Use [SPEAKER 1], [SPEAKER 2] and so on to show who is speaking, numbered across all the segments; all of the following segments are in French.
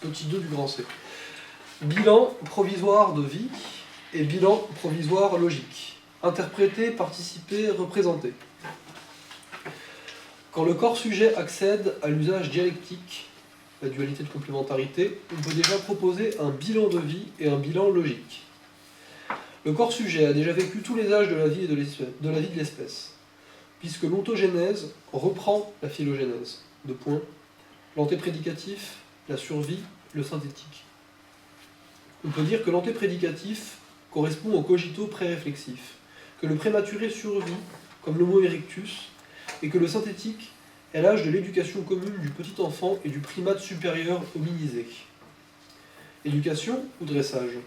[SPEAKER 1] petit 2 du grand C. Bilan provisoire de vie et bilan provisoire logique. Interpréter, participer, représenter. Quand le corps sujet accède à l'usage dialectique, la dualité de complémentarité, on peut déjà proposer un bilan de vie et un bilan logique. Le corps sujet a déjà vécu tous les âges de la vie de l'espèce, puisque l'ontogénèse reprend la phylogénèse. Deux points. L'antéprédicatif, la survie, le synthétique. On peut dire que l'antéprédicatif correspond au cogito pré-réflexif, que le prématuré survit, comme l'homo erectus, et que le synthétique est l'âge de l'éducation commune du petit enfant et du primate supérieur hominisé. Éducation ou dressage?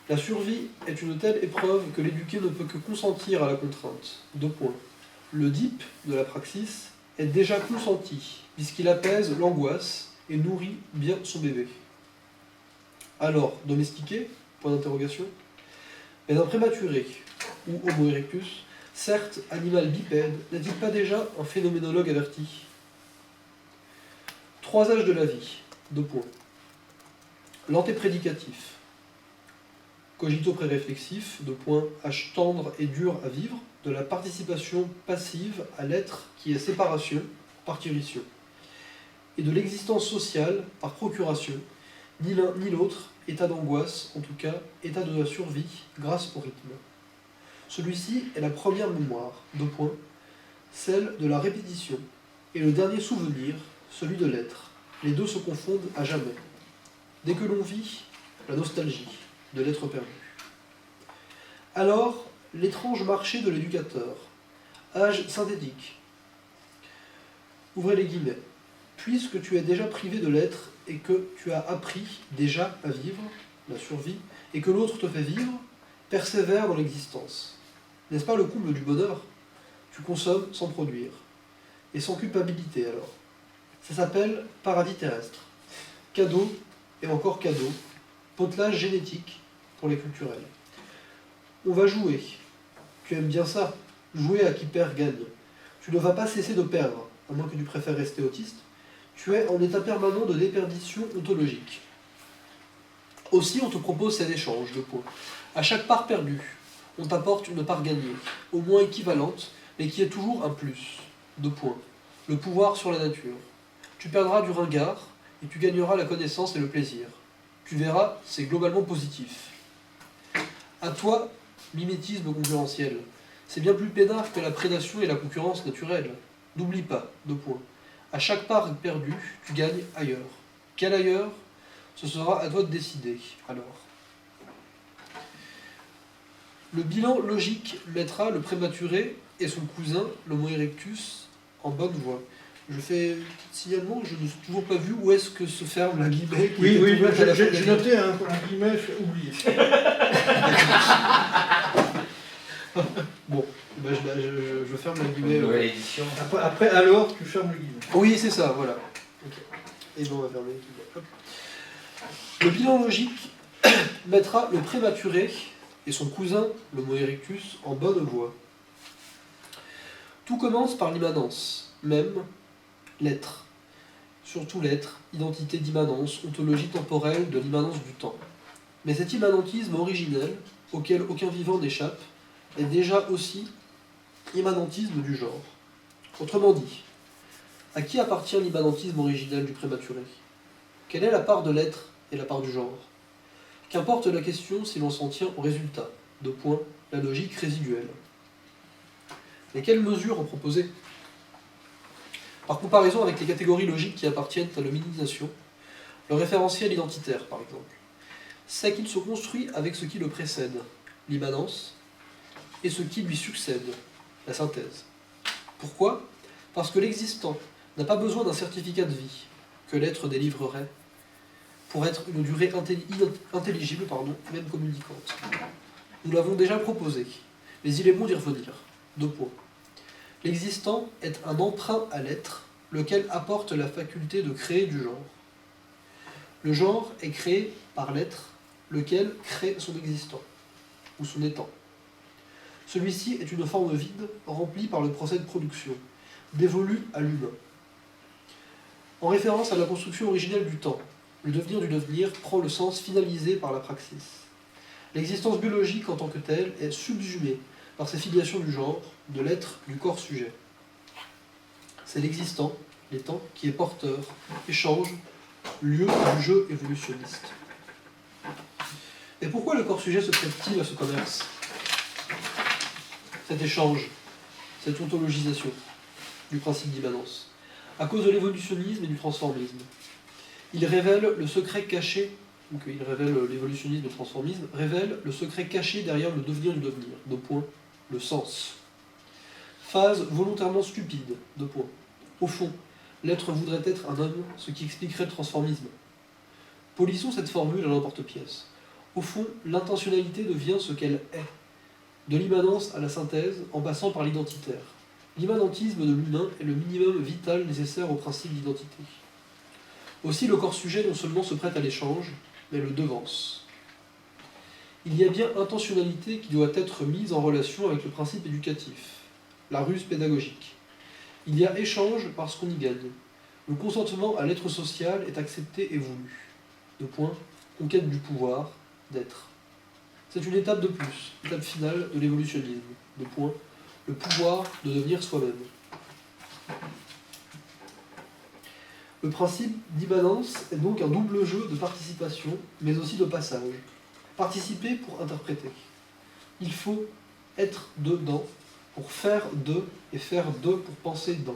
[SPEAKER 1] La survie est une telle épreuve que l'éduqué ne peut que consentir à la contrainte. Deux points. Le DIP de la praxis est déjà consenti, puisqu'il apaise l'angoisse et nourrit bien son bébé. Alors, domestiqué? Point d'interrogation. Mais un prématuré, ou Homo erectus, certes animal bipède, n'est-il pas déjà un phénoménologue averti? Trois âges de la vie. Deux points. L'antéprédicatif. Cogito pré-réflexif, deux points, H tendre et dur à vivre, de la participation passive à l'être qui est séparation, parturition, et de l'existence sociale par procuration, ni l'un ni l'autre, état d'angoisse, en tout cas, état de la survie, grâce au rythme. Celui-ci est la première mémoire, deux points, celle de la répétition, et le dernier souvenir, celui de l'être. Les deux se confondent à jamais. Dès que l'on vit, la nostalgie de l'être perdu. Alors, l'étrange marché de l'éducateur, âge synthétique. Ouvrez les guillemets. Puisque tu es déjà privé de l'être et que tu as appris déjà à vivre, la survie, et que l'autre te fait vivre, persévère dans l'existence. N'est-ce pas le comble du bonheur? Tu consommes sans produire. Et sans culpabilité alors. Ça s'appelle paradis terrestre. Cadeau et encore cadeau. Potelage génétique pour les culturels. On va jouer. Tu aimes bien ça. Jouer à qui perd gagne. Tu ne vas pas cesser de perdre, à moins que tu préfères rester autiste. Tu es en état permanent de déperdition ontologique. Aussi, on te propose cet échange de points. À chaque part perdue, on t'apporte une part gagnée, au moins équivalente, mais qui est toujours un plus. Deux points. Le pouvoir sur la nature. Tu perdras du ringard, et tu gagneras la connaissance et le plaisir. Tu verras, c'est globalement positif. À toi, mimétisme concurrentiel. C'est bien plus peinard que la prédation et la concurrence naturelle. N'oublie pas, deux points. À chaque part perdue, tu gagnes ailleurs. Quel ailleurs? Ce sera à toi de décider, alors. Le bilan logique mettra le prématuré et son cousin, l'Homo erectus, en bonne voie. Je fais un petit signalement, je n'ai toujours pas vu où est-ce que se ferme la guillemets.
[SPEAKER 2] Oui, j'ai noté un guillemet oublié.
[SPEAKER 1] Bon, ben je ferme la guillemets.
[SPEAKER 3] Nouvelle édition.
[SPEAKER 2] Après, alors, tu fermes le guillemet.
[SPEAKER 1] Oui, c'est ça, voilà. Okay. Et bon, on va fermer. Hop. Le bilan logique mettra le prématuré et son cousin, l'Homo erectus, en bonne voie. Tout commence par l'immanence, même l'être. Surtout l'être, identité d'immanence, ontologie temporelle de l'immanence du temps. Mais cet immanentisme originel, auquel aucun vivant n'échappe, est déjà aussi immanentisme du genre. Autrement dit, à qui appartient l'immanentisme originel du prématuré? Quelle est la part de l'être et la part du genre? Qu'importe la question si l'on s'en tient au résultat. Deux points, la logique résiduelle. Mais quelles mesures en proposer? Par comparaison avec les catégories logiques qui appartiennent à l'hominisation, le référentiel identitaire par exemple, c'est qu'il se construit avec ce qui le précède, l'immanence, et ce qui lui succède, la synthèse. Pourquoi? Parce que l'existant n'a pas besoin d'un certificat de vie que l'être délivrerait pour être une durée intelligible, même communicante. Nous l'avons déjà proposé, mais il est bon d'y revenir. Deux points. L'existant est un emprunt à l'être, lequel apporte la faculté de créer du genre. Le genre est créé par l'être, lequel crée son existant, ou son étant. Celui-ci est une forme vide, remplie par le procès de production, dévolue à l'humain. En référence à la construction originelle du temps, le devenir du devenir prend le sens finalisé par la praxis. L'existence biologique en tant que telle est subsumée par ces filiations du genre, de l'être, du corps sujet. C'est l'existant, l'étant, qui est porteur, échange, lieu du jeu évolutionniste. Et pourquoi le corps sujet se prête-t-il à ce commerce? Cet échange, cette ontologisation du principe d'immanence, à cause de l'évolutionnisme et du transformisme. Il révèle le secret caché, donc il révèle l'évolutionnisme et le transformisme, révèle le secret caché derrière le devenir du devenir, deux points, le sens. Phase volontairement stupide, deux points. Au fond, l'être voudrait être un homme, ce qui expliquerait le transformisme. Polissons cette formule à l'emporte-pièce. Au fond, l'intentionnalité devient ce qu'elle est, de l'immanence à la synthèse, en passant par l'identitaire. L'immanentisme de l'humain est le minimum vital nécessaire au principe d'identité. Aussi, le corps sujet non seulement se prête à l'échange, mais le devance. Il y a bien intentionnalité qui doit être mise en relation avec le principe éducatif, la ruse pédagogique. Il y a échange parce qu'on y gagne. Le consentement à l'être social est accepté et voulu. Deux points, conquête du pouvoir, d'être. C'est une étape de plus, étape finale de l'évolutionnisme. Deux points, le pouvoir de devenir soi-même. Le principe d'immanence est donc un double jeu de participation, mais aussi de passage. Participer pour interpréter. Il faut être dedans pour faire de, et faire de pour penser dans.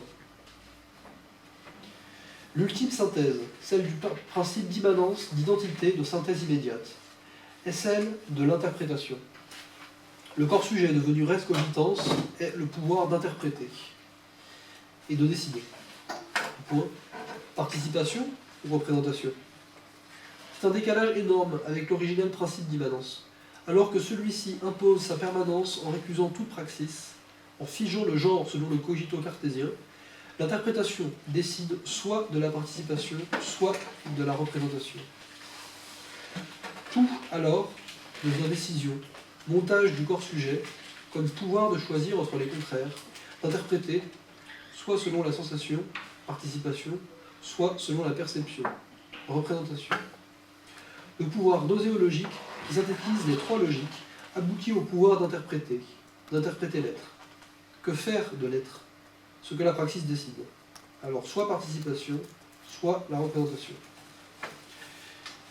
[SPEAKER 1] L'ultime synthèse, celle du principe d'immanence, d'identité, de synthèse immédiate, est celle de l'interprétation. Le corps sujet devenu res cogitans est le pouvoir d'interpréter et de décider. Point. Participation ou représentation? C'est un décalage énorme avec l'originel principe d'immanence. Alors que celui-ci impose sa permanence en récusant toute praxis, en figeant le genre selon le cogito cartésien, l'interprétation décide soit de la participation, soit de la représentation. Tout, alors, devient décision, montage du corps sujet, comme pouvoir de choisir entre les contraires, d'interpréter, soit selon la sensation, participation, soit selon la perception, représentation. Le pouvoir noséologique, qui synthétise les trois logiques, aboutit au pouvoir d'interpréter l'être. Que faire de l'être? Ce que la praxis décide. Alors, soit participation, soit la représentation.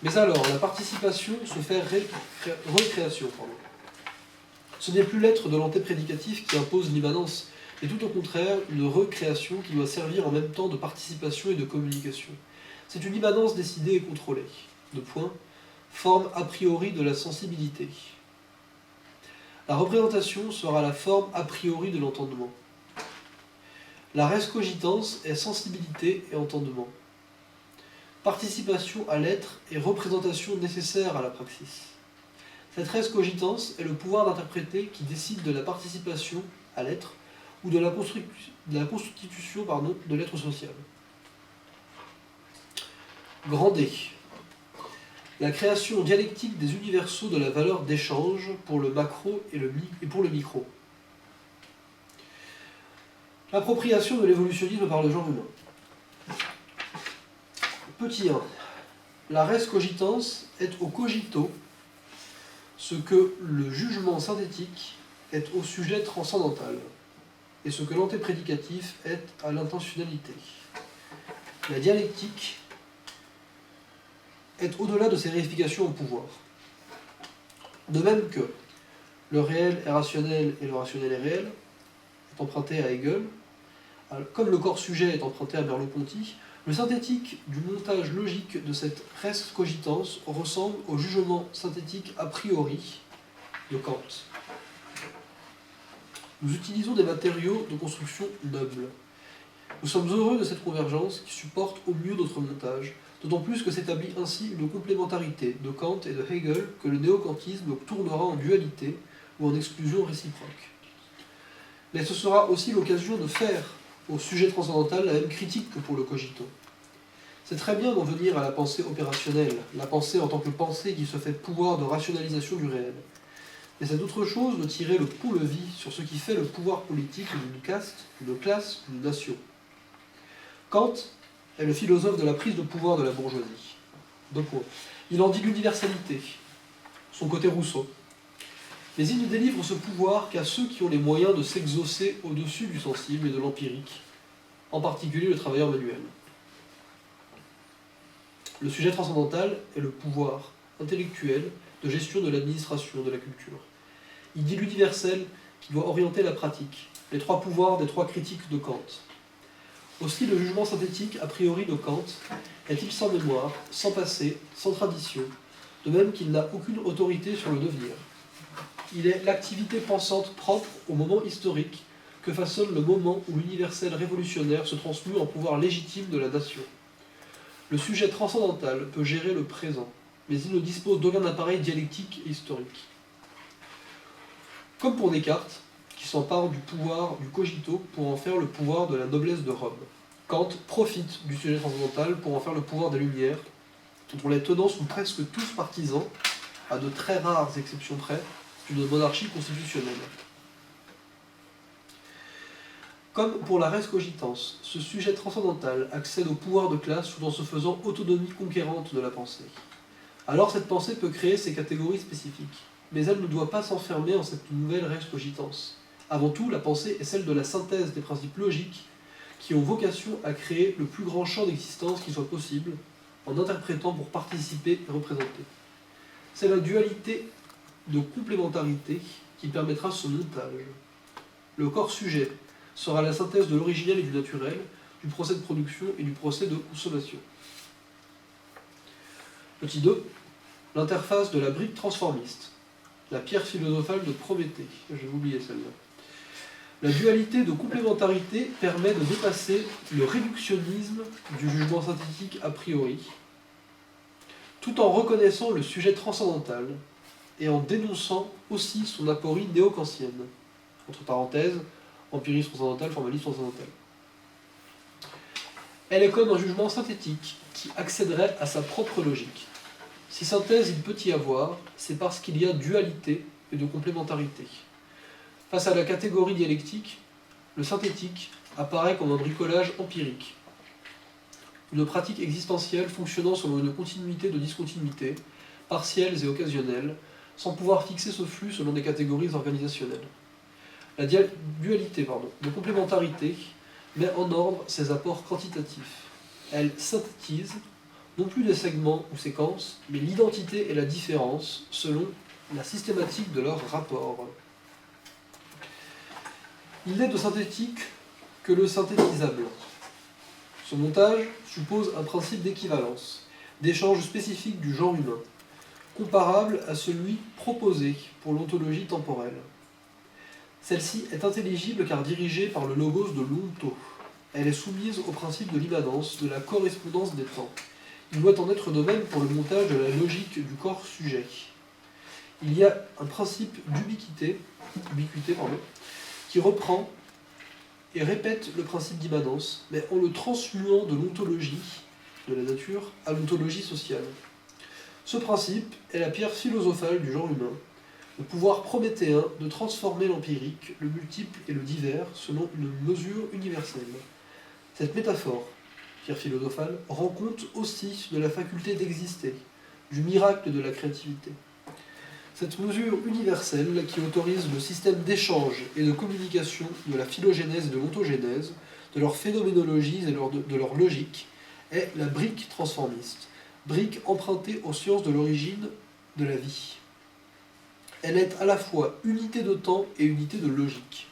[SPEAKER 1] Mais alors, la participation se fait recréation. Ce n'est plus l'être de l'antéprédicatif qui impose l'immanence, mais tout au contraire, une recréation qui doit servir en même temps de participation et de communication. C'est une immanence décidée et contrôlée. Deux points. Forme a priori de la sensibilité. La représentation sera la forme a priori de l'entendement. La res cogitans est sensibilité et entendement. Participation à l'être et représentation nécessaire à la praxis. Cette res cogitans est le pouvoir d'interpréter qui décide de la participation à l'être ou de la constitution de l'être social. Grand D. La création dialectique des universaux de la valeur d'échange pour le macro et pour le micro. L'appropriation de l'évolutionnisme par le genre humain. Petit 1. La res cogitans est au cogito ce que le jugement synthétique est au sujet transcendantal et ce que l'antéprédicatif est à l'intentionnalité. La dialectique est au-delà de ses réifications au pouvoir. De même que le réel est rationnel et le rationnel est réel, est emprunté à Hegel, comme le corps sujet est emprunté à Merleau-Ponty, le synthétique du montage logique de cette res cogitans ressemble au jugement synthétique a priori de Kant. Nous utilisons des matériaux de construction nobles. Nous sommes heureux de cette convergence qui supporte au mieux notre montage, d'autant plus que s'établit ainsi une complémentarité de Kant et de Hegel que le néo-kantisme tournera en dualité ou en exclusion réciproque. Mais ce sera aussi l'occasion de faire au sujet transcendantal la même critique que pour le cogito. C'est très bien d'en venir à la pensée opérationnelle, la pensée en tant que pensée qui se fait pouvoir de rationalisation du réel. Mais c'est autre chose de tirer le pont-levis sur ce qui fait le pouvoir politique d'une caste, d'une classe, d'une nation. Kant est le philosophe de la prise de pouvoir de la bourgeoisie. 2 points. Il en dit l'universalité, son côté Rousseau. Mais il ne délivre ce pouvoir qu'à ceux qui ont les moyens de s'exaucer au-dessus du sensible et de l'empirique, en particulier le travailleur manuel. Le sujet transcendantal est le pouvoir intellectuel de gestion de l'administration, de la culture. Il dit l'universel qui doit orienter la pratique, les 3 pouvoirs des 3 critiques de Kant. Aussi le jugement synthétique a priori de Kant est-il sans mémoire, sans passé, sans tradition, de même qu'il n'a aucune autorité sur le devenir. Il est l'activité pensante propre au moment historique que façonne le moment où l'universel révolutionnaire se transmue en pouvoir légitime de la nation. Le sujet transcendantal peut gérer le présent, mais il ne dispose d'aucun appareil dialectique et historique. Comme pour Descartes, qui s'empare du pouvoir du cogito pour en faire le pouvoir de la noblesse de Rome, Kant profite du sujet transcendantal pour en faire le pouvoir des Lumières, dont les tenants sont presque tous partisans, à de très rares exceptions près, d'une monarchie constitutionnelle. Comme pour la res cogitans, ce sujet transcendantal accède au pouvoir de classe tout en se faisant autonomie conquérante de la pensée. Alors cette pensée peut créer ses catégories spécifiques, mais elle ne doit pas s'enfermer en cette nouvelle res cogitans. Avant tout, la pensée est celle de la synthèse des principes logiques qui ont vocation à créer le plus grand champ d'existence qui soit possible, en interprétant pour participer et représenter. C'est la dualité de complémentarité qui permettra ce montage. Le corps sujet sera la synthèse de l'originel et du naturel, du procès de production et du procès de consommation. Petit 2. L'interface de la brique transformiste, la pierre philosophale de Prométhée. J'ai oublié celle-là. La dualité de complémentarité permet de dépasser le réductionnisme du jugement synthétique a priori, tout en reconnaissant le sujet transcendantal et en dénonçant aussi son aporie néo-kantienne. Entre parenthèses, empirisme transcendantal, formalisme transcendantal. Elle est comme un jugement synthétique qui accéderait à sa propre logique. Si synthèse il peut y avoir, c'est parce qu'il y a dualité et de complémentarité. Face à la catégorie dialectique, le synthétique apparaît comme un bricolage empirique. Une pratique existentielle fonctionnant selon une continuité de discontinuités, partielles et occasionnelles, sans pouvoir fixer ce flux selon des catégories organisationnelles. La dualité de complémentarité met en ordre ses apports quantitatifs. Elle synthétise, non plus des segments ou séquences, mais l'identité et la différence selon la systématique de leur rapport. Il n'est de synthétique que le synthétisable. Ce montage suppose un principe d'équivalence, d'échange spécifique du genre humain, comparable à celui proposé pour l'ontologie temporelle. Celle-ci est intelligible car dirigée par le logos de l'onto. Elle est soumise au principe de l'immanence, de la correspondance des temps. Il doit en être de même pour le montage de la logique du corps sujet. Il y a un principe d'ubiquité, qui reprend et répète le principe d'immanence, mais en le transmuant de l'ontologie de la nature à l'ontologie sociale. Ce principe est la pierre philosophale du genre humain, le pouvoir prométhéen de transformer l'empirique, le multiple et le divers selon une mesure universelle. Cette métaphore, pierre philosophale, rend compte aussi de la faculté d'exister, du miracle de la créativité. Cette mesure universelle qui autorise le système d'échange et de communication de la phylogénèse et de l'ontogénèse, de leur phénoménologie et de leur logique, est la brique transformiste, brique empruntée aux sciences de l'origine de la vie. Elle est à la fois unité de temps et unité de logique.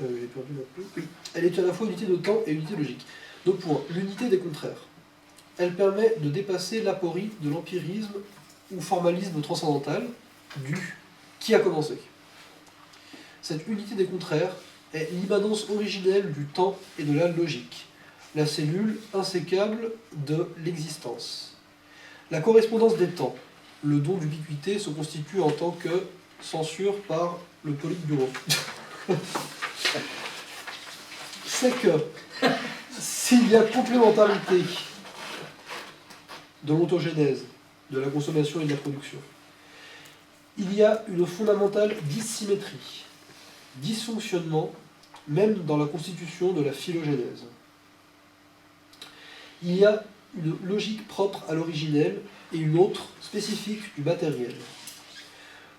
[SPEAKER 1] J'ai perdu la plume. Oui. Elle est à la fois unité de temps et unité logique. 2 points. L'unité des contraires. Elle permet de dépasser l'aporie de l'empirisme ou formalisme transcendantal du « qui a commencé ». Cette unité des contraires est l'immanence originelle du temps et de la logique, la cellule insécable de l'existence. La correspondance des temps, le don d'ubiquité, se constitue en tant que censure par le Politburo. C'est que s'il y a complémentarité de l'ontogénèse, de la consommation et de la production, il y a une fondamentale dissymétrie, dysfonctionnement même dans la constitution de la phylogénèse. Il y a une logique propre à l'originel et une autre spécifique du matériel.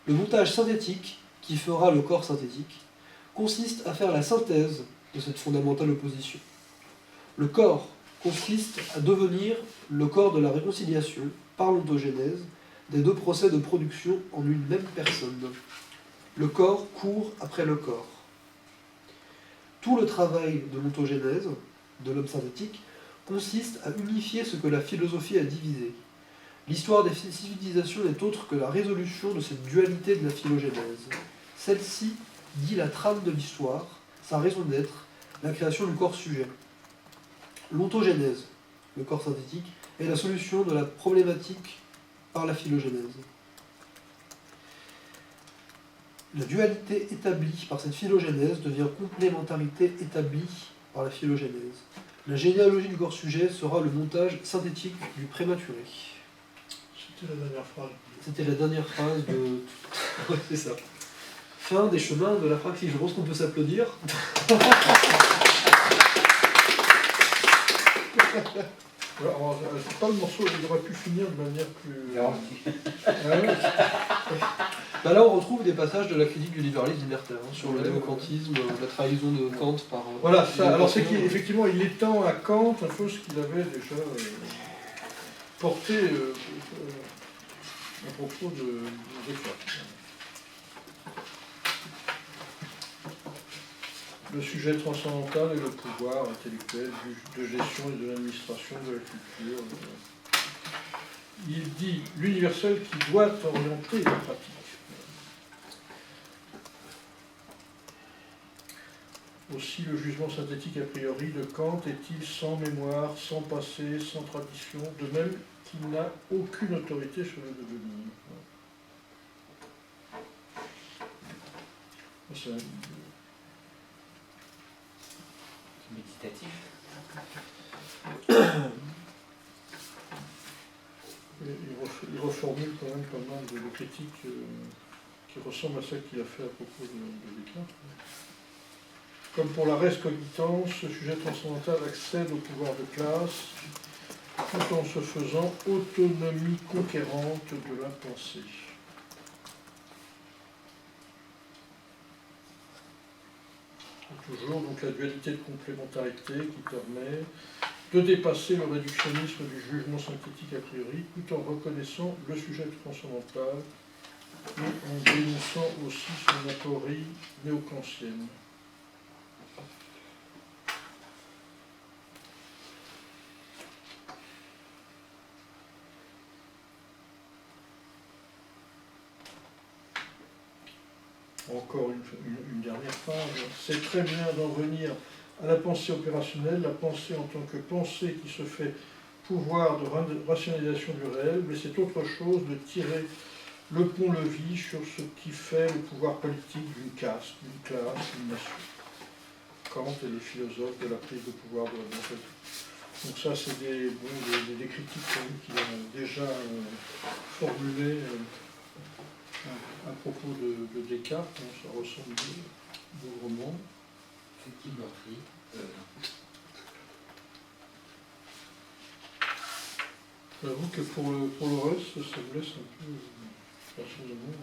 [SPEAKER 1] Le montage synthétique, qui fera le corps synthétique, consiste à faire la synthèse de cette fondamentale opposition. Le corps consiste à devenir le corps de la réconciliation, par l'ontogénèse, des deux procès de production en une même personne. Le corps court après le corps. Tout le travail de l'ontogénèse, de l'homme synthétique, consiste à unifier ce que la philosophie a divisé. L'histoire des civilisations n'est autre que la résolution de cette dualité de la phylogénèse. Celle-ci dit la trame de l'histoire, sa raison d'être, la création du corps sujet. L'ontogénèse, le corps synthétique, est la solution de la problématique par la phylogénèse. La dualité établie par cette phylogénèse devient complémentarité établie par la phylogénèse. La généalogie du corps sujet sera le montage synthétique du prématuré.
[SPEAKER 2] C'était la dernière phrase.
[SPEAKER 1] C'était la dernière phrase de... Ouais, c'est ça. Fin des chemins de la praxis. Je pense qu'on peut s'applaudir.
[SPEAKER 2] Alors, c'est pas le morceau, il aurait pu finir de manière plus... Ouais.
[SPEAKER 1] Bah là, on retrouve des passages de la critique du libéralisme libertaire, hein, sur le néo-kantisme, la trahison de Kant par...
[SPEAKER 2] Voilà, ça. Alors c'est qu'effectivement, il étend à Kant un peu ce qu'il avait déjà porté à propos de Descartes. Le sujet transcendantal est le pouvoir intellectuel de gestion et de l'administration de la culture. Il dit l'universel qui doit orienter la pratique. Aussi, le jugement synthétique a priori de Kant est-il sans mémoire, sans passé, sans tradition, de même qu'il n'a aucune autorité sur le devenir. C'est
[SPEAKER 3] méditatif.
[SPEAKER 2] Il reformule quand même pas mal de critiques qui ressemblent à celles qu'il a fait à propos de Descartes. Comme pour la res cogitans, ce sujet transcendantal accède au pouvoir de classe tout en se faisant autonomie conquérante de la pensée. Toujours donc la dualité de complémentarité qui permet de dépasser le réductionnisme du jugement synthétique a priori, tout en reconnaissant le sujet transcendantal et en dénonçant aussi son aporie néo-kantienne. Encore une dernière phrase. C'est très bien d'en venir à la pensée opérationnelle, la pensée en tant que pensée qui se fait pouvoir de rationalisation du réel, mais c'est autre chose de tirer le pont-levis sur ce qui fait le pouvoir politique d'une caste, d'une classe, d'une nation. Kant et les philosophes de la prise de pouvoir de la démocratie. Donc ça, c'est des critiques qu'il a déjà formulées à propos de Descartes, ça ressemble bougrement.
[SPEAKER 3] C'est qui Bertry
[SPEAKER 2] J'avoue que pour le reste, ça me laisse un peu, personnellement,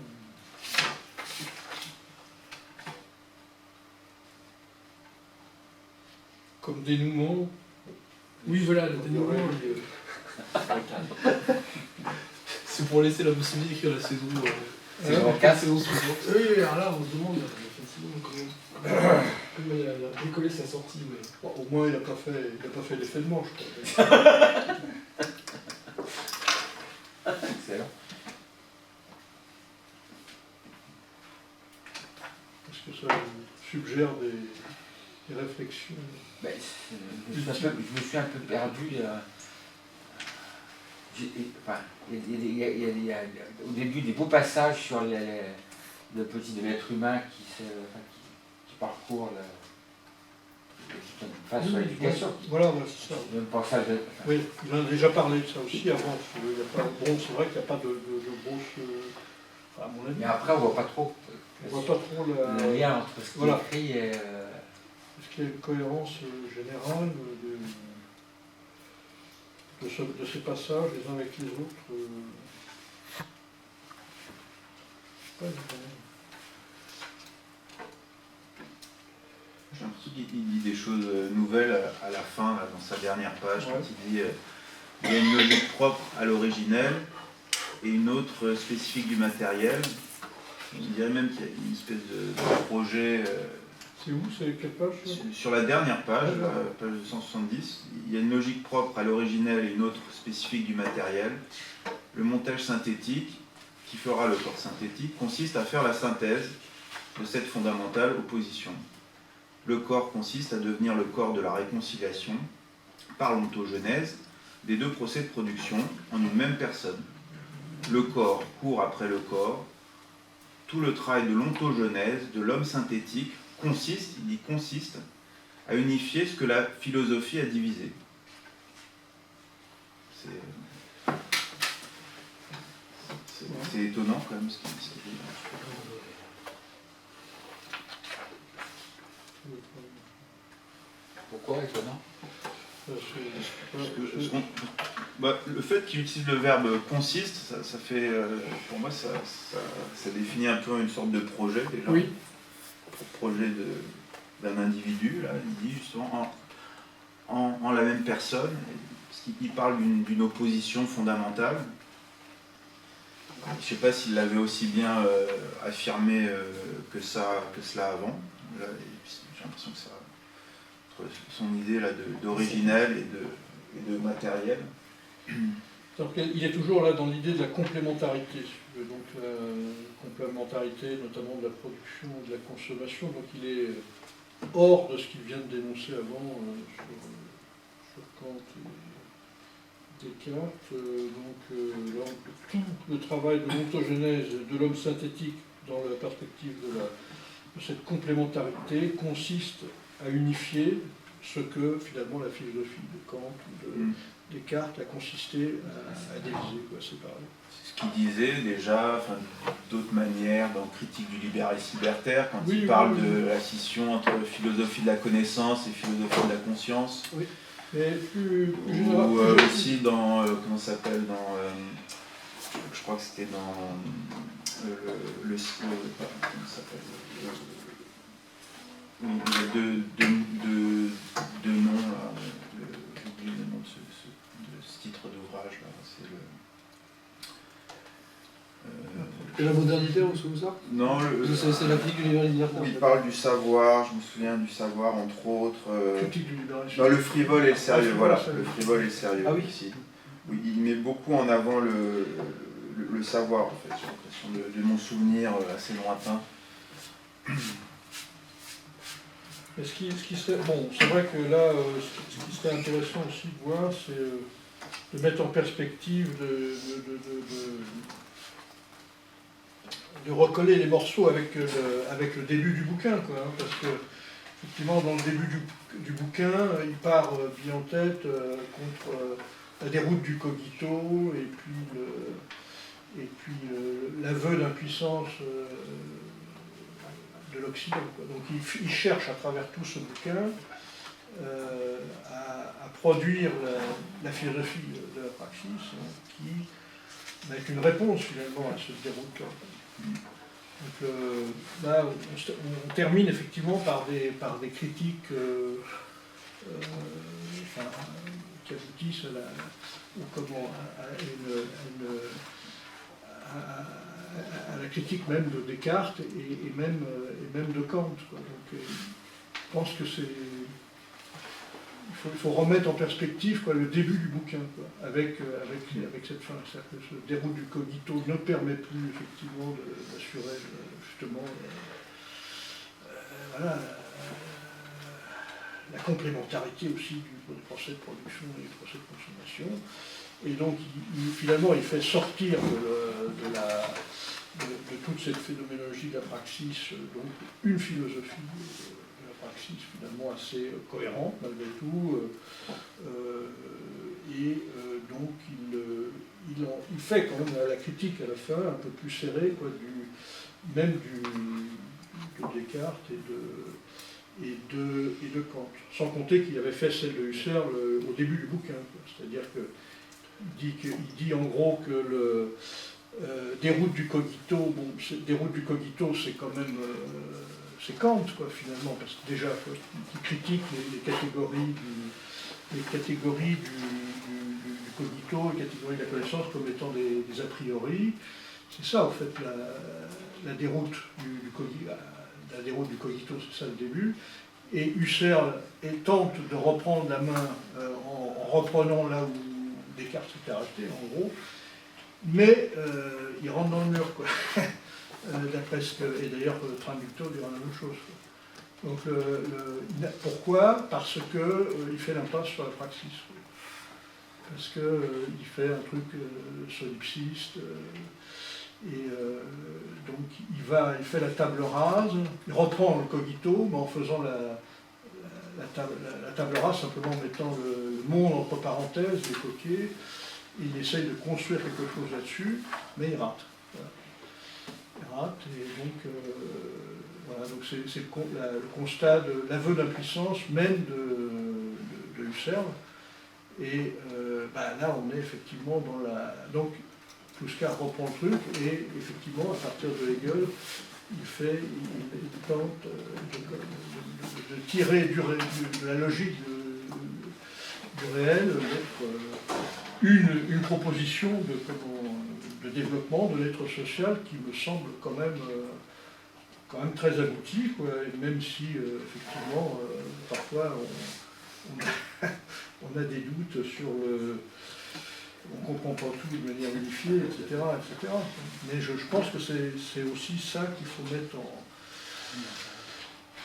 [SPEAKER 2] comme dénouement.
[SPEAKER 1] Oui, voilà, le dénouement. C'est pour laisser la possibilité d'écrire la saison.
[SPEAKER 3] C'est en 4
[SPEAKER 1] saisons suivantes.
[SPEAKER 4] Oui, alors là, on se demande effectivement comment il a décollé sa sortie. Mais...
[SPEAKER 2] Bon, au moins, il n'a pas fait l'effet de manche. Quoi.
[SPEAKER 3] Excellent.
[SPEAKER 2] Est-ce que ça suggère des réflexions?
[SPEAKER 3] Ben, je me suis un peu perdu. Enfin, il y a au début des beaux passages sur le petit de l'être humain qui parcourt face à l'éducation.
[SPEAKER 2] Voilà, c'est ça.
[SPEAKER 3] Le passage,
[SPEAKER 2] Oui, il en a déjà parlé de ça aussi avant. C'est vrai qu'il n'y a pas de grosse. À mon avis.
[SPEAKER 3] mais après, on voit pas trop.
[SPEAKER 2] On voit pas trop
[SPEAKER 3] le lien entre ce qui est écrit et...
[SPEAKER 2] Est-ce qu'il y a une cohérence générale de ces passages les uns avec les autres pas évident.
[SPEAKER 5] J'ai l'impression qu'il dit des choses nouvelles à la fin, là, dans sa dernière page,
[SPEAKER 2] Ouais.
[SPEAKER 5] quand il dit il y a une logique propre à l'originel et une autre spécifique du matériel. Je dirais même qu'il y a une espèce de projet.
[SPEAKER 2] C'est où? C'est quelle page ça?
[SPEAKER 5] Sur la dernière page,
[SPEAKER 2] Ouais, ouais.
[SPEAKER 5] page 270, il y a une logique propre à l'originel et une autre spécifique du matériel. Le montage synthétique, qui fera le corps synthétique, consiste à faire la synthèse de cette fondamentale opposition. Le corps consiste à devenir le corps de la réconciliation, par l'ontogenèse, des deux procès de production en une même personne. Le corps court après le corps. Tout le travail de l'ontogenèse, de l'homme synthétique, consiste à unifier ce que la philosophie a divisé. C'est étonnant quand même ce qu'il dit.
[SPEAKER 3] Pourquoi étonnant?
[SPEAKER 5] Le fait qu'il utilise le verbe consiste, ça fait, pour moi, ça définit un peu une sorte de projet déjà.
[SPEAKER 2] Oui.
[SPEAKER 5] Projet d'un individu, là, il dit justement en la même personne, parce qu'il parle d'une opposition fondamentale. Je ne sais pas s'il l'avait aussi bien affirmé que cela avant. Là, j'ai l'impression que ça, son idée là d'originel et de matériel.
[SPEAKER 2] Il est toujours là dans l'idée de la complémentarité, donc la complémentarité notamment de la production et de la consommation, donc il est hors de ce qu'il vient de dénoncer avant sur Kant et Descartes. Là, tout le travail de l'ontogenèse de l'homme synthétique dans la perspective de cette complémentarité consiste à unifier ce que finalement la philosophie de Kant ou de Descartes a consisté à diviser, à séparer.
[SPEAKER 5] C'est ce qu'il disait déjà, d'autres manières, dans Critique du libéralisme libertaire, quand il parle de la scission entre philosophie de la connaissance et philosophie de la conscience.
[SPEAKER 2] Oui, mais plus
[SPEAKER 5] ou aussi dans, comment ça s'appelle, je crois que c'était dans comment ça s'appelle, il y a deux noms, là, j'ai oublié le nom de ce titre d'ouvrage, là, c'est le...
[SPEAKER 1] La modernité, ou ça?
[SPEAKER 5] Non,
[SPEAKER 1] c'est la critique du libéralisme libertaire.
[SPEAKER 5] Où il parle du savoir, je me souviens du savoir, entre autres...
[SPEAKER 2] critique du libéralisme.
[SPEAKER 5] Non, le frivole et le sérieux, voilà, le frivole et le sérieux.
[SPEAKER 1] Ah oui.
[SPEAKER 5] Ici. Oui, il met beaucoup en avant le savoir, en fait, j'ai l'impression de mon souvenir assez lointain.
[SPEAKER 2] Ce qui serait, bon, c'est vrai que là, ce qui serait intéressant aussi de voir, c'est de mettre en perspective, de recoller les morceaux avec le début du bouquin, quoi, hein, parce que effectivement, dans le début du bouquin, il part bien en tête contre la déroute du cogito et puis l'aveu d'impuissance de l'Occident. Donc il cherche à travers tout ce bouquin à produire la philosophie de la praxis, hein, qui avec une réponse finalement à ce déroute-là. Donc là, on termine effectivement par des critiques qui aboutissent à la critique même de Descartes et même de Kant, quoi. Donc, je pense que il faut remettre en perspective, quoi, le début du bouquin, quoi, avec cette fin. C'est-à-dire que ce déroute du cogito ne permet plus effectivement d'assurer justement la complémentarité aussi du procès de production et du procès de consommation. Et donc, finalement, il fait sortir de toute cette phénoménologie de la praxis, donc une philosophie de la praxis finalement assez cohérente malgré tout, donc il fait quand même la critique à la fin un peu plus serrée, quoi, de Descartes et de de Kant. Sans compter qu'il avait fait celle de Husserl au début du bouquin. C'est-à-dire qu'il dit en gros que déroute du cogito, bon, déroute du cogito, c'est quand même c'est Kant, quoi, finalement, parce que déjà, il critique les catégories du cogito, les catégories de la connaissance comme étant des a priori. C'est ça, en fait, la déroute du cogito. La déroute du cogito, c'est ça le début. Et Husserl tente de reprendre la main en reprenant là où Descartes s'était arrêté, en gros. Mais il rentre dans le mur, quoi. D'après ce que, et d'ailleurs, Traducto dira la même chose, quoi. Donc, pourquoi? Parce qu'il fait l'impasse sur la praxis. Quoi. Parce qu'il fait un truc solipsiste. Donc, il fait la table rase, il reprend le cogito, mais en faisant la table rase, simplement en mettant le monde entre parenthèses, les coquets. Il essaye de construire quelque chose là-dessus, mais il rate. Voilà. Il rate, et donc, voilà, donc c'est le constat de l'aveu d'impuissance même de Husserl. Et là, on est effectivement dans la... Donc, Kluskar reprend le truc, et effectivement, à partir de Hegel, il tente de tirer de la logique du réel, une proposition de développement de l'être social qui me semble quand même très aboutie, quoi, et même si effectivement parfois on a des doutes sur on ne comprend pas tout de manière unifiée, etc. Mais je pense que c'est aussi ça qu'il faut mettre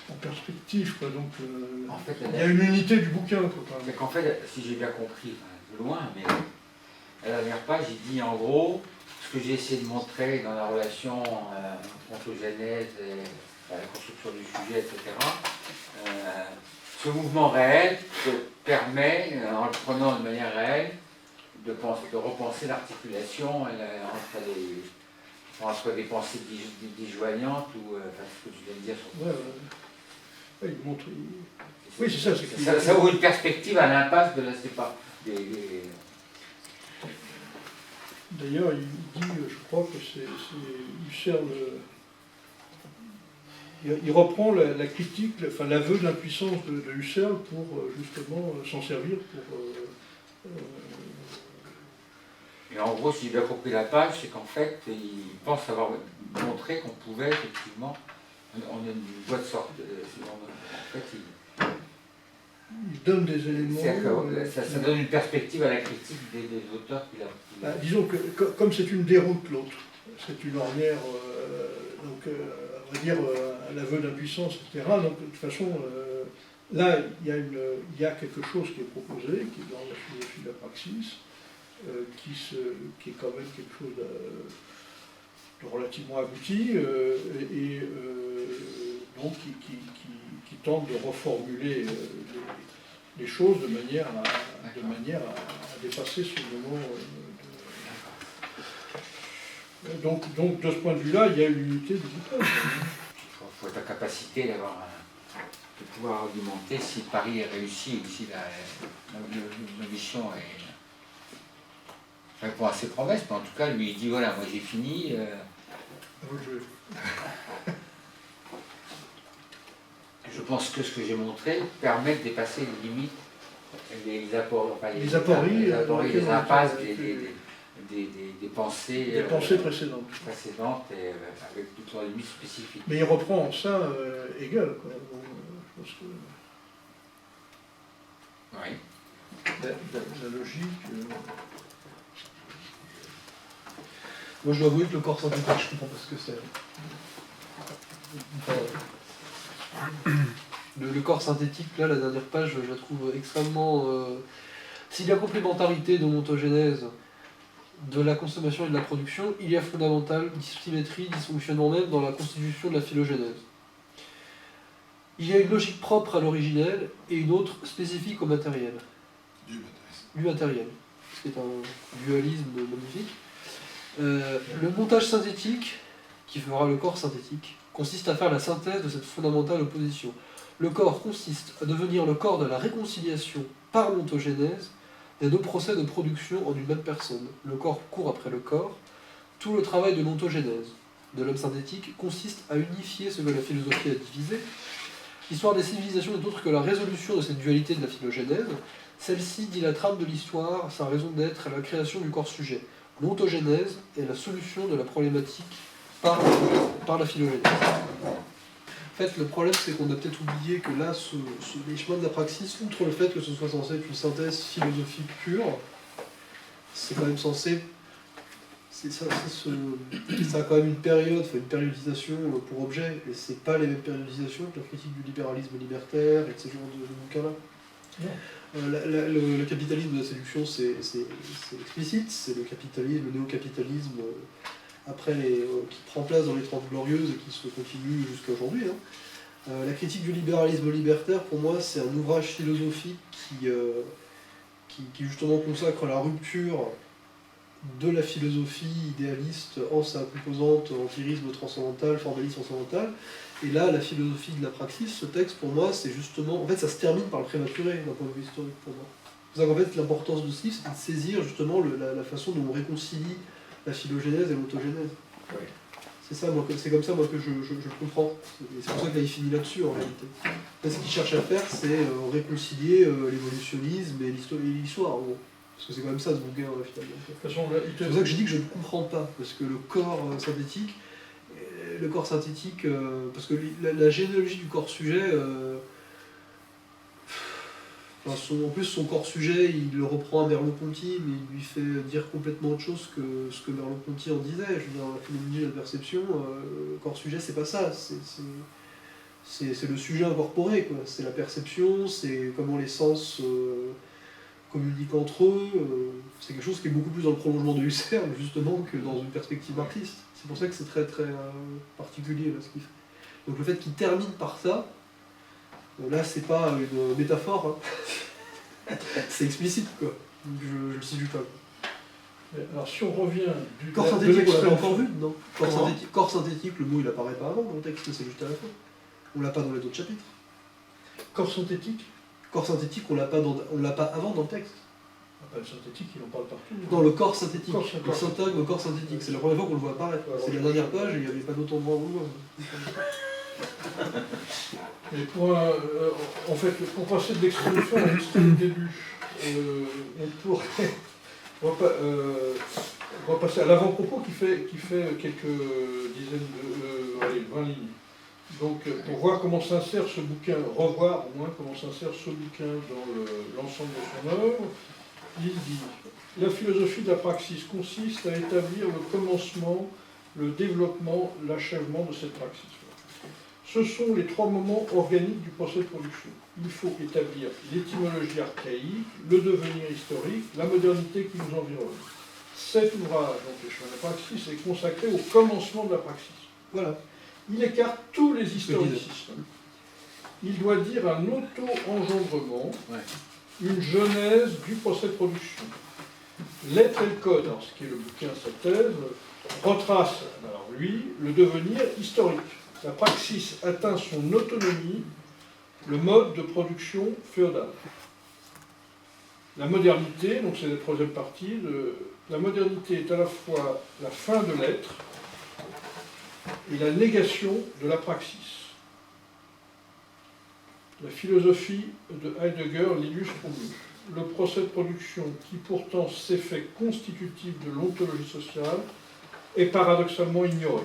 [SPEAKER 2] en perspective, quoi. Donc
[SPEAKER 3] En fait,
[SPEAKER 2] il y a une unité du bouquin, quoi, quand même.
[SPEAKER 3] Mais qu'en fait, si j'ai bien compris, de loin, mais à la dernière page, il dit en gros ce que j'ai essayé de montrer dans la relation ontogénèse et la construction du sujet, etc. Ce mouvement réel te permet, en le prenant de manière réelle, de repenser l'articulation entre des pensées disjoignantes ou ce que tu viens de dire.
[SPEAKER 2] Ouais, il montre. Oui, c'est ça.
[SPEAKER 3] Ça ouvre une perspective à l'impasse de la séparation.
[SPEAKER 2] D'ailleurs, il dit, je crois que c'est Husserl, il reprend la critique, enfin l'aveu d'impuissance de Husserl pour justement s'en servir pour...
[SPEAKER 3] Et en gros, si j'ai bien compris la page, c'est qu'en fait, il pense avoir montré qu'on pouvait effectivement, on a une voie de sorte. En fait,
[SPEAKER 2] il donne des éléments.
[SPEAKER 3] Ça donne une perspective à la critique des auteurs qu'il a.
[SPEAKER 2] Disons que comme c'est une déroute l'autre, c'est une ornière, donc on va dire un aveu d'impuissance, etc. Donc de toute façon, là il y a quelque chose qui est proposé, qui est dans la philosophie de la praxis, qui est quand même quelque chose de relativement abouti, et donc qui tente de reformuler les choses de manière à dépasser ce moment. Donc de ce point de vue-là, il y a une unité du bouquin.
[SPEAKER 3] Il faut être en capacité de pouvoir argumenter si Paris est réussi ou si la mission est... répond à ses promesses, mais en tout cas, lui, il dit, voilà, moi j'ai fini. Je pense que ce que j'ai montré permet de dépasser les limites, les apories, les impasses des pensées,
[SPEAKER 2] précédentes.
[SPEAKER 3] Et avec toutes leurs limites spécifiques.
[SPEAKER 2] Mais il reprend ça Hegel, quoi. Je pense que...
[SPEAKER 3] Oui.
[SPEAKER 2] La logique...
[SPEAKER 1] Moi, je dois avouer que le corps synthétique, je comprends pas ce que c'est. Le corps synthétique, là, la dernière page, je la trouve extrêmement... S'il y a complémentarité de l'ontogénèse, de la consommation et de la production, il y a fondamentale dissymétrie, dysfonctionnement même dans la constitution de la phylogénèse. Il y a une logique propre à l'originel et une autre spécifique au matériel. Du matériel. Ce qui est un dualisme magnifique. Le montage synthétique, qui fera le corps synthétique, consiste à faire la synthèse de cette fondamentale opposition. Le corps consiste à devenir le corps de la réconciliation par l'ontogénèse des deux procès de production en une même personne. Le corps court après le corps. Tout le travail de l'ontogénèse de l'homme synthétique consiste à unifier ce que la philosophie a divisé. L'histoire des civilisations n'est autre que la résolution de cette dualité de la phylogénèse. Celle-ci dit la trame de l'histoire, sa raison d'être et la création du corps sujet. L'ontogénèse est la solution de la problématique par la phylogénèse. En fait, le problème, c'est qu'on a peut-être oublié que là, les chemins de la praxis, outre le fait que ce soit censé être une synthèse philosophique pure, c'est quand même censé... Ça a quand même une période, une périodisation pour objet, et c'est pas les mêmes périodisations que la critique du libéralisme libertaire et de ces genres de bouquins-là. Le capitalisme de la séduction, c'est explicite, c'est le capitalisme, le néo-capitalisme qui prend place dans les 30 Glorieuses et qui se continue jusqu'à aujourd'hui. La critique du libéralisme libertaire, pour moi, c'est un ouvrage philosophique qui justement consacre la rupture de la philosophie idéaliste en sa composante empirisme transcendantal, formalisme transcendantal. Et là, la philosophie de la praxis, ce texte, pour moi, c'est justement... En fait, ça se termine par le prématuré, d'un point de vue historique, pour moi. C'est ça qu'en fait, l'importance de ce livre, c'est de saisir, justement, la façon dont on réconcilie la phylogénèse et l'autogénèse.
[SPEAKER 3] Oui.
[SPEAKER 1] C'est comme ça, moi, que je le comprends. Et c'est pour ça que là, il finit là-dessus, en réalité. Là, ce qu'il cherche à faire, c'est réconcilier l'évolutionnisme et l'histoire, en gros. Parce que c'est quand même ça ce bouquin finalement. C'est pour ça que je dis que je ne comprends pas, parce que le corps synthétique, parce que la généalogie du corps sujet, en plus son corps sujet, il le reprend à Merleau-Ponty, mais il lui fait dire complètement autre chose que ce que Merleau-Ponty en disait. Je veux dire, la phénoménologie de la perception, le corps sujet, c'est pas ça. C'est le sujet incorporé, quoi. C'est la perception, c'est comment les sens communiquent entre eux, c'est quelque chose qui est beaucoup plus dans le prolongement de Husserl, justement, que dans une perspective marxiste. C'est pour ça que c'est très très particulier, là, ce qu'il fait. Donc le fait qu'il termine par ça, là, c'est pas une métaphore, hein. C'est explicite, quoi. Donc, je le situe pas.
[SPEAKER 2] Alors si on revient du
[SPEAKER 1] Corps synthétique, on l'a pas encore vu, non. Corps synthétique, le mot, il apparaît pas avant dans le texte, c'est juste à la fin. On l'a pas dans les autres chapitres.
[SPEAKER 2] Corps synthétique.
[SPEAKER 1] Corps synthétique, on l'a pas avant dans le texte.
[SPEAKER 2] Le synthétique, il en parle partout.
[SPEAKER 1] Non, le corps synthétique.
[SPEAKER 2] Le
[SPEAKER 1] syntagme, corps synthétique. C'est la première fois qu'on le voit apparaître. C'est la dernière page et il n'y avait pas d'autre endroit où le voir.
[SPEAKER 2] Et en fait, pour passer de l'extrême fin à l'extrême début, on va passer à l'avant-propos qui fait quelques dizaines de 20 lignes. Donc, pour voir comment s'insère ce bouquin, revoir au moins comment s'insère ce bouquin dans l'ensemble de son œuvre, il dit « La philosophie de la praxis consiste à établir le commencement, le développement, l'achèvement de cette praxis. Ce sont les trois moments organiques du procès de production. Il faut établir l'étymologie archaïque, le devenir historique, la modernité qui nous environne. Cet ouvrage, donc les chemins de la praxis, est consacré au commencement de la praxis. » Voilà. Il écarte tous les historicismes. Il doit dire un auto-engendrement, une genèse du procès de production. L'être et le code, alors ce qui est le bouquin, sa thèse, retrace, alors lui, le devenir historique. La praxis atteint son autonomie, le mode de production féodal. La modernité, donc c'est la troisième partie, la modernité est à la fois la fin de l'être et la négation de la praxis. La philosophie de Heidegger l'illustre au mieux. Le procès de production, qui pourtant s'effet constitutif de l'ontologie sociale, est paradoxalement ignoré.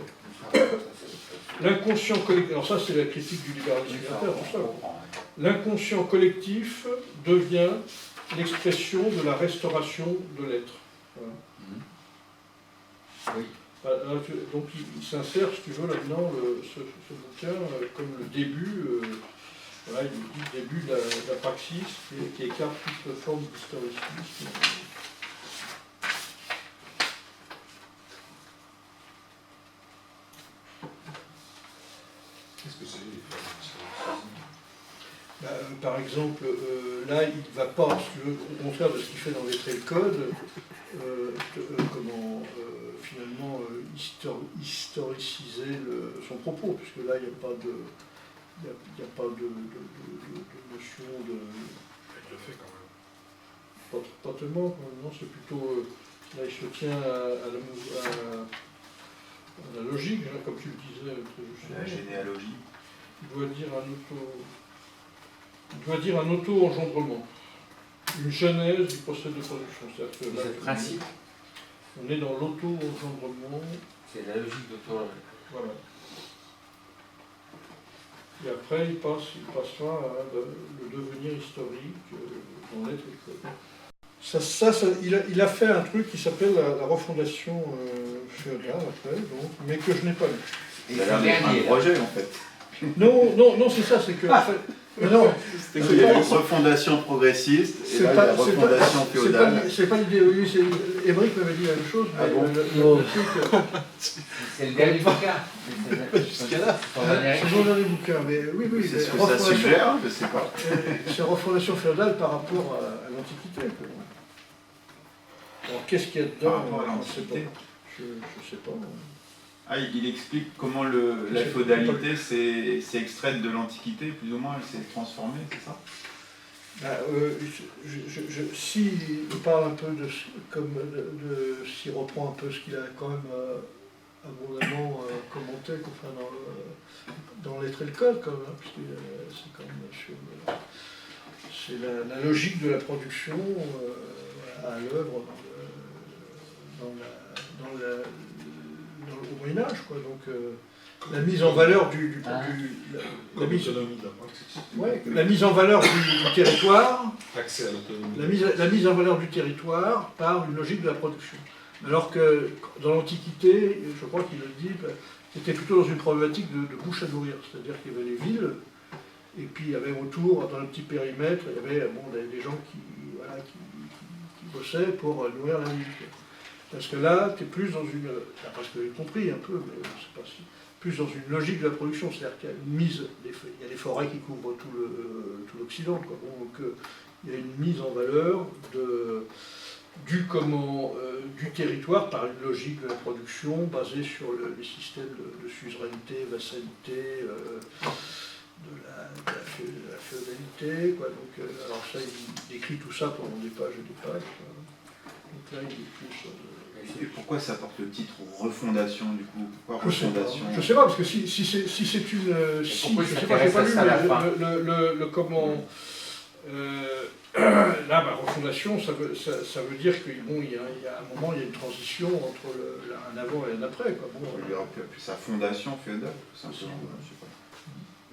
[SPEAKER 2] L'inconscient collectif, alors ça c'est la critique du libéralisme libertaire, tout ça. L'inconscient collectif devient l'expression de la restauration de l'être. Voilà.
[SPEAKER 3] Oui.
[SPEAKER 2] Donc il s'insère, si tu veux, là-dedans, ce bouquin, comme le début, voilà, il dit le début de la praxis, qui écarte toute forme d'historicisme.
[SPEAKER 4] Qu'est-ce que c'est les formes d'historicisme ?
[SPEAKER 2] Par exemple, là, il ne va pas, si tu veux, au contraire de ce qu'il fait dans les traits de code, finalement historiciser son propos, puisque là, il n'y a pas n'y a pas de notion de...
[SPEAKER 4] Il le fait quand même.
[SPEAKER 2] Pas tellement, quand même, non, c'est plutôt... là, il se tient à la logique, hein, comme tu le disais très
[SPEAKER 5] La
[SPEAKER 2] justement.
[SPEAKER 5] généalogie.
[SPEAKER 2] Il doit dire un auto-engendrement. Une genèse du processus de production. C'est-à-dire que là,
[SPEAKER 3] C'est le principe,
[SPEAKER 2] on est dans l'auto-engendrement.
[SPEAKER 3] c'est la logique d'auto.
[SPEAKER 2] Voilà. Et après, il passera à le devenir historique dans l'être et le code. Il a fait un truc qui s'appelle la refondation féodale, après, donc, mais que je n'ai pas lu.
[SPEAKER 5] Il a l'air d'être un projet en fait.
[SPEAKER 2] Non, c'est ça, c'est que... en fait, non,
[SPEAKER 5] Il y a une refondation progressiste et là il y a la refondation féodale.
[SPEAKER 2] c'est pas l'idée, oui, Émeric m'avait dit la même chose, mais
[SPEAKER 5] Ah bon
[SPEAKER 2] le truc...
[SPEAKER 3] C'est le dernier bouquin.
[SPEAKER 1] Jusqu'à là.
[SPEAKER 2] C'est mon dernier bouquin, mais oui,
[SPEAKER 5] C'est ce que ça
[SPEAKER 2] refondation-
[SPEAKER 5] suggère, je sais pas.
[SPEAKER 2] c'est refondation féodale par rapport à l'Antiquité. Alors qu'est-ce qu'il y a dedans?
[SPEAKER 5] Par rapport à
[SPEAKER 2] je ne sais pas.
[SPEAKER 5] l'Antiquité.
[SPEAKER 2] Je sais pas.
[SPEAKER 5] Ah, il explique comment la féodalité s'est extraite de l'Antiquité, plus ou moins, elle s'est transformée, c'est ça?
[SPEAKER 2] S'il parle un peu s'il reprend un peu ce qu'il a quand même abondamment commenté, enfin, dans l'être et le code, quand même, hein, parce que c'est quand même c'est la logique de la production à l'œuvre au Moyen-Âge, quoi. Donc la mise en valeur la mise en valeur du territoire,
[SPEAKER 4] Accès à l'autonomie.
[SPEAKER 2] la mise en valeur du territoire par une logique de la production. Alors que dans l'Antiquité, je crois qu'il le dit, c'était plutôt dans une problématique de bouche à nourrir, c'est-à-dire qu'il y avait les villes, et puis il y avait autour, dans le petit périmètre, il y avait des gens qui bossaient pour nourrir la ville. Parce que là, tu es plus dans une... D'après ce que j'ai compris un peu, mais c'est pas si... Plus dans une logique de la production, c'est-à-dire qu'il y a une mise... Il y a des forêts qui couvrent tout l'Occident, quoi. Bon, donc il y a une mise en valeur du territoire par une logique de la production basée sur les systèmes de suzeraineté, vassalité, de la féodalité, quoi. Donc, alors ça, il décrit tout ça pendant des pages et des pages, quoi. Donc là, il est plus...
[SPEAKER 5] Et pourquoi ça porte le titre refondation du coup? Pourquoi
[SPEAKER 2] Je
[SPEAKER 5] refondation?
[SPEAKER 2] sais pas, parce que si c'est une...
[SPEAKER 3] pourquoi
[SPEAKER 2] je
[SPEAKER 3] il
[SPEAKER 2] sais pas, j'ai pas lu
[SPEAKER 3] s'intéresse à la fin
[SPEAKER 2] le comment... là, refondation, ça veut dire qu'il bon, y a un moment, il y a une transition entre un avant et un après, quoi. Bon,
[SPEAKER 5] Il aurait pu appeler ça fondation féodale, tout simplement.
[SPEAKER 2] Aussi,
[SPEAKER 5] Je sais pas.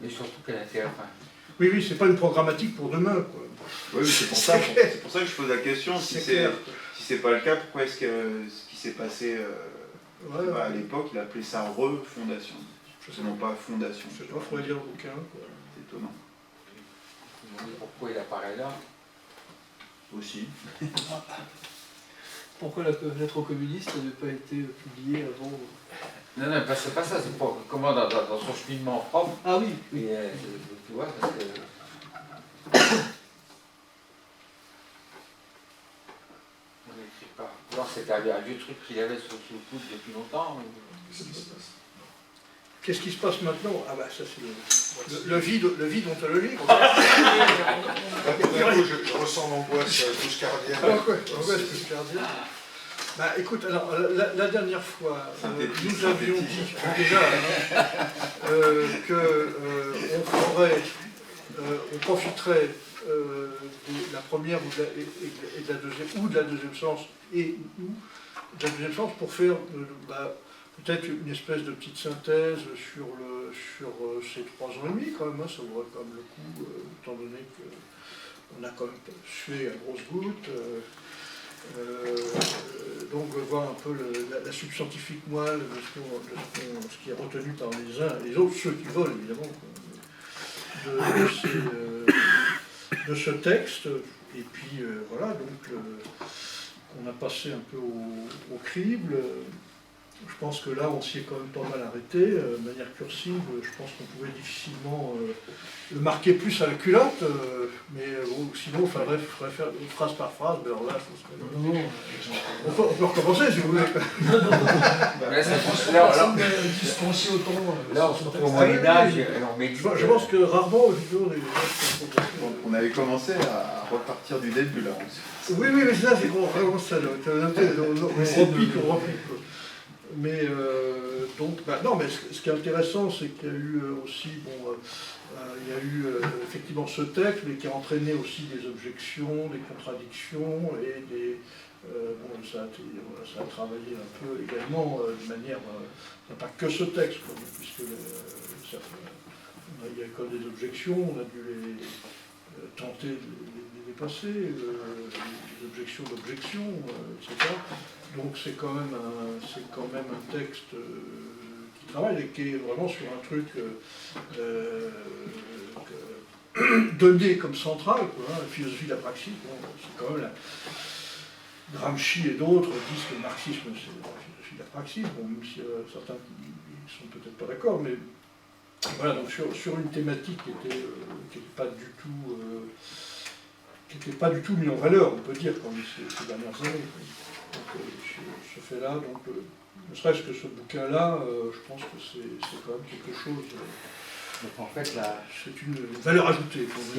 [SPEAKER 3] Mais surtout qu'elle intéresse.
[SPEAKER 2] oui, c'est pas une programmatique pour demain, quoi.
[SPEAKER 5] Oui, mais c'est pour ça que je pose la question. Si c'est pas le cas, pourquoi est-ce que ce qui s'est passé à l'époque, il appelait ça refondation? Non pas fondation.
[SPEAKER 2] Je sais pas, il faudrait lire le bouquin, quoi.
[SPEAKER 5] C'est étonnant.
[SPEAKER 3] Pourquoi il apparaît là?
[SPEAKER 5] Aussi.
[SPEAKER 1] Pourquoi la lettre aux communistes n'avait pas été publiée avant?
[SPEAKER 3] Non, c'est pas ça, c'est pour comment dans son cheminement propre.
[SPEAKER 1] Ah oui, oui.
[SPEAKER 3] Et, tu vois, parce que... On n'écrit pas. Alors c'était un vieux truc qu'il avait sous le coude depuis longtemps.
[SPEAKER 2] Qu'est-ce qui se passe maintenant? Ah bah ça c'est le vide ontologique.
[SPEAKER 4] Je ressens l'angoisse couscardienne.
[SPEAKER 2] Angoisse couscardienne. Bah écoute, alors la dernière fois, nous avions dit déjà on profiterait de la première ou de la deuxième séance pour faire peut-être une espèce de petite synthèse sur ces 3 ans et demi quand même, hein, ça vaudrait quand même le coup, étant donné qu'on a quand même sué à grosses gouttes. Donc voir un peu la subscientifique moelle de ce qui est retenu par les uns et les autres, ceux qui veulent évidemment, de ce texte. Et puis voilà, donc on a passé un peu au crible. Je pense que là, on s'y est quand même pas mal arrêté. De manière cursive, je pense qu'on pouvait difficilement le marquer plus à la culotte, mais bon, sinon, il faudrait faire phrase par phrase. Mais alors là, ça serait...
[SPEAKER 4] Non,
[SPEAKER 2] On peut recommencer si vous voulez.
[SPEAKER 3] Là, ça
[SPEAKER 4] personne
[SPEAKER 3] là,
[SPEAKER 4] qui se penchait autant.
[SPEAKER 3] là, on se retrouve au Moyen-Âge, et on médite.
[SPEAKER 2] Je pense que rarement, évidemment, les
[SPEAKER 5] On avait commencé à repartir du début là.
[SPEAKER 2] Oui, mais ça, c'est qu'on recommence ça. On repique. Mais donc, bah, non, mais ce qui est intéressant, c'est qu'il y a eu aussi, il y a eu effectivement ce texte, mais qui a entraîné aussi des objections, des contradictions et des. Ça a travaillé un peu également de manière. Il n'y a pas que ce texte, quoi, puisque il y a quand même des objections, on a dû les tenter de les dépasser, les objections d'objections, etc. Donc c'est quand même un texte qui travaille et qui est vraiment sur un truc donné comme central, quoi, hein, la philosophie de la praxis. Bon, c'est quand même Gramsci et d'autres disent que le marxisme c'est la philosophie de la praxis, bon, même si certains ne sont peut-être pas d'accord, mais voilà, donc sur une thématique qui n'était pas du tout mise en valeur, on peut dire, comme ces dernières années. Donc, ce fait-là, donc, ne serait-ce que ce bouquin-là, je pense que c'est quand même quelque chose.
[SPEAKER 3] Donc en fait, là,
[SPEAKER 2] C'est une valeur ajoutée.